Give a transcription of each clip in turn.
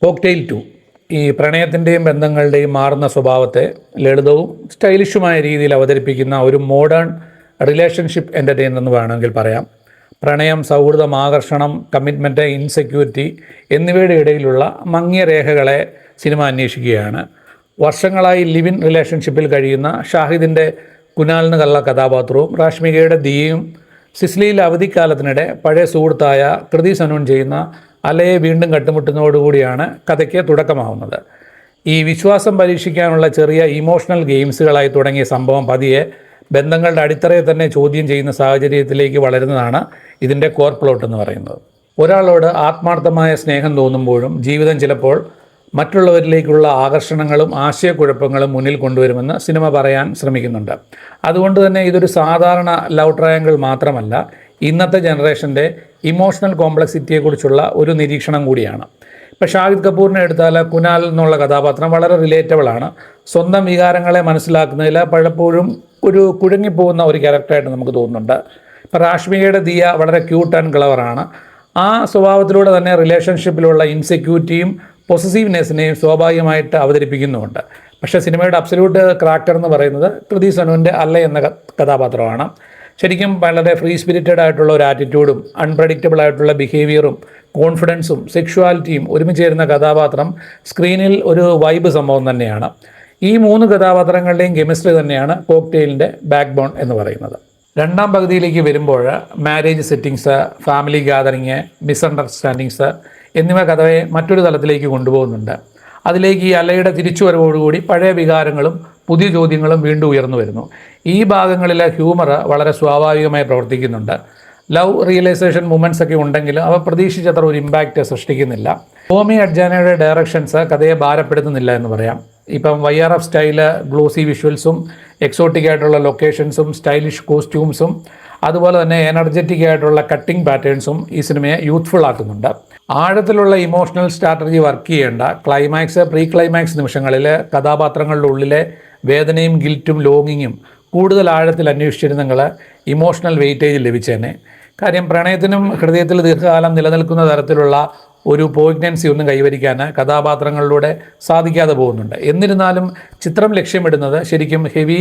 Cocktail 2 ഈ പ്രണയത്തിൻ്റെയും ബന്ധങ്ങളുടെയും മാറുന്ന സ്വഭാവത്തെ ലളിതവും സ്റ്റൈലിഷുമായ രീതിയിൽ അവതരിപ്പിക്കുന്ന ഒരു മോഡേൺ റിലേഷൻഷിപ്പ് എൻ്റർടൈനർ എന്ന് വേണമെങ്കിൽ പറയാം. പ്രണയം, സൗഹൃദം, ആകർഷണം, കമ്മിറ്റ്മെൻറ്റ്, ഇൻസെക്യൂരിറ്റി എന്നിവയുടെ ഇടയിലുള്ള മങ്ങിയ രേഖകളെ സിനിമ അന്വേഷിക്കുകയാണ്. വർഷങ്ങളായി ലിവ് ഇൻ റിലേഷൻഷിപ്പിൽ കഴിയുന്ന ഷാഹിദിൻ്റെ കുനാലിന് കള്ള കഥാപാത്രവും രാഷ്മികയുടെ ദിയയും സിസ്ലിയിൽ അവധിക്കാലത്തിനിടെ പഴയ സുഹൃത്തായ കൃതി സനൂൻ ചെയ്യുന്ന അലയെ വീണ്ടും കണ്ടുമുട്ടുന്നതോടുകൂടിയാണ് കഥയ്ക്ക് തുടക്കമാവുന്നത്. ഈ വിശ്വാസം പരീക്ഷിക്കാനുള്ള ചെറിയ ഇമോഷണൽ ഗെയിംസുകളായി തുടങ്ങിയ സംഭവം പതിയെ ബന്ധങ്ങളുടെ അടിത്തറയെ തന്നെ ചോദ്യം ചെയ്യുന്ന സാഹചര്യത്തിലേക്ക് വളരുന്നതാണ് ഇതിൻ്റെ കോർ പ്ലോട്ട് എന്ന് പറയുന്നത്. ഒരാളോട് ആത്മാർത്ഥമായ സ്നേഹം തോന്നുമ്പോഴും ജീവിതം ചിലപ്പോൾ മറ്റുള്ളവരിലേക്കുള്ള ആകർഷണങ്ങളും ആശയക്കുഴപ്പങ്ങളും മുന്നിൽ കൊണ്ടുവരുമെന്ന് സിനിമ പറയാൻ ശ്രമിക്കുന്നുണ്ട്. അതുകൊണ്ട് തന്നെ ഇതൊരു സാധാരണ ലവ് ട്രയാങ്കിൾ മാത്രമല്ല, ഇന്നത്തെ ജനറേഷൻ്റെ ഇമോഷണൽ കോംപ്ലക്സിറ്റിയെക്കുറിച്ചുള്ള ഒരു നിരീക്ഷണം കൂടിയാണ്. ഇപ്പോൾ ഷാഹിദ് കപൂറിനെ എടുത്താൽ കുനാൽ എന്നുള്ള കഥാപാത്രം വളരെ റിലേറ്റബിളാണ്. സ്വന്തം വികാരങ്ങളെ മനസ്സിലാക്കുന്നതിൽ പലപ്പോഴും ഒരു കുഴങ്ങിപ്പോകുന്ന ഒരു ക്യാരക്ടറായിട്ട് നമുക്ക് തോന്നുന്നുണ്ട്. ഇപ്പോൾ രാഷ്മികയുടെ ദിയ വളരെ ക്യൂട്ട് ആൻഡ് ക്ലവറാണ്. ആ സ്വഭാവത്തിലൂടെ തന്നെ റിലേഷൻഷിപ്പിലുള്ള ഇൻസെക്യൂരിറ്റിയും പൊസസീവ്നെസ്സിനെയും സ്വാഭാവികമായിട്ട് അവതരിപ്പിക്കുന്നുമുണ്ട്. പക്ഷേ സിനിമയുടെ അബ്സല്യൂട്ട് ക്രാക്കർ എന്ന് പറയുന്നത് കൃതി സനുവിൻ്റെ അല്ല എന്ന കഥാപാത്രമാണ്. ശരിക്കും വളരെ ഫ്രീ സ്പിരിറ്റഡ് ആയിട്ടുള്ള ഒരു ആറ്റിറ്റ്യൂഡും അൺപ്രഡിക്റ്റബിൾ ആയിട്ടുള്ള ബിഹേവിയറും കോൺഫിഡൻസും സെക്ഷുവാലിറ്റിയും ഒരുമിച്ച് ചേരുന്ന കഥാപാത്രം സ്ക്രീനിൽ ഒരു വൈബ് സംഭവം തന്നെയാണ്. ഈ 3 കഥാപാത്രങ്ങളുടെയും കെമിസ്ട്രി തന്നെയാണ് കോക്ടെയിലിൻ്റെ ബാക്ക് ബോൺ എന്ന് പറയുന്നത്. രണ്ടാം പകുതിയിലേക്ക് വരുമ്പോൾ marriage settings, family gathering, misunderstandings എന്നിവ കഥയെ മറ്റൊരു തലത്തിലേക്ക് കൊണ്ടുപോകുന്നുണ്ട്. അതിലേക്ക് ഈ അലയുടെ തിരിച്ചുവരവോടുകൂടി പഴയ വികാരങ്ങളും പുതിയ ചോദ്യങ്ങളും വീണ്ടും ഉയർന്നു വരുന്നു. ഈ ഭാഗങ്ങളിലെ ഹ്യൂമർ വളരെ സ്വാഭാവികമായി പ്രവർത്തിക്കുന്നുണ്ട്. ലവ് റിയലൈസേഷൻ മൂമെൻറ്റ്സ് ഒക്കെ ഉണ്ടെങ്കിലും അവ പ്രതീക്ഷിച്ചത്ര ഒരു ഇമ്പാക്റ്റ് സൃഷ്ടിക്കുന്നില്ല. ടോമി അഡ്ജാനയുടെ ഡയറക്ഷൻസ് കഥയെ ഭാരപ്പെടുത്തുന്നില്ല എന്ന് പറയാം. ഇപ്പം YRF സ്റ്റൈല്, ഗ്ലോസി വിഷ്വൽസും എക്സോട്ടിക് ആയിട്ടുള്ള ലൊക്കേഷൻസും സ്റ്റൈലിഷ് കോസ്റ്റ്യൂംസും അതുപോലെ തന്നെ എനർജറ്റിക് ആയിട്ടുള്ള കട്ടിംഗ് പാറ്റേൺസും ഈ സിനിമയെ യൂത്ത്ഫുൾ ആക്കുന്നുണ്ട്. ആഴത്തിലുള്ള ഇമോഷണൽ സ്ട്രാറ്റജി വർക്ക് ചെയ്യേണ്ട ക്ലൈമാക്സ്, പ്രീ ക്ലൈമാക്സ് നിമിഷങ്ങളിൽ കഥാപാത്രങ്ങളുടെ ഉള്ളിലെ വേദനയും ഗിൽറ്റും ലോങ്ങിങ്ങും കൂടുതൽ ആഴത്തിൽ അന്വേഷിച്ചിരുന്നെങ്കിൽ ഇമോഷണൽ വെയിറ്റേജ് ലഭിച്ചേനെ. കാര്യം പ്രണയത്തിനും ഹൃദയത്തിൽ ദീർഘകാലം നിലനിൽക്കുന്ന തരത്തിലുള്ള ഒരു പോയിഗ്നൻസി ഒന്നും കൈവരിക്കാൻ കഥാപാത്രങ്ങളിലൂടെ സാധിക്കാതെ പോകുന്നുണ്ട്. എന്നിരുന്നാലും ചിത്രം ലക്ഷ്യമിടുന്നത് ശരിക്കും ഹെവി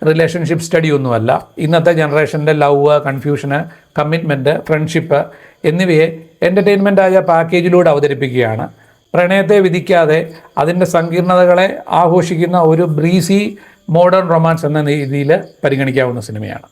റിലേഷൻഷിപ്പ് സ്റ്റഡി ഒന്നുമല്ല. ഇന്നത്തെ ജനറേഷൻ്റെ ലവ്, കൺഫ്യൂഷന്, കമ്മിറ്റ്മെൻറ്റ്, ഫ്രണ്ട്ഷിപ്പ് എന്നിവയെ എൻ്റർടൈൻമെൻറ്റായ പാക്കേജിലൂടെ അവതരിപ്പിക്കുകയാണ്. പ്രണയത്തെ വിധിക്കാതെ അതിൻ്റെ സങ്കീർണതകളെ ആഘോഷിക്കുന്ന ഒരു ബ്രീസി മോഡേൺ റൊമാൻസ് എന്ന രീതിയിൽ പരിഗണിക്കാവുന്ന സിനിമയാണ്.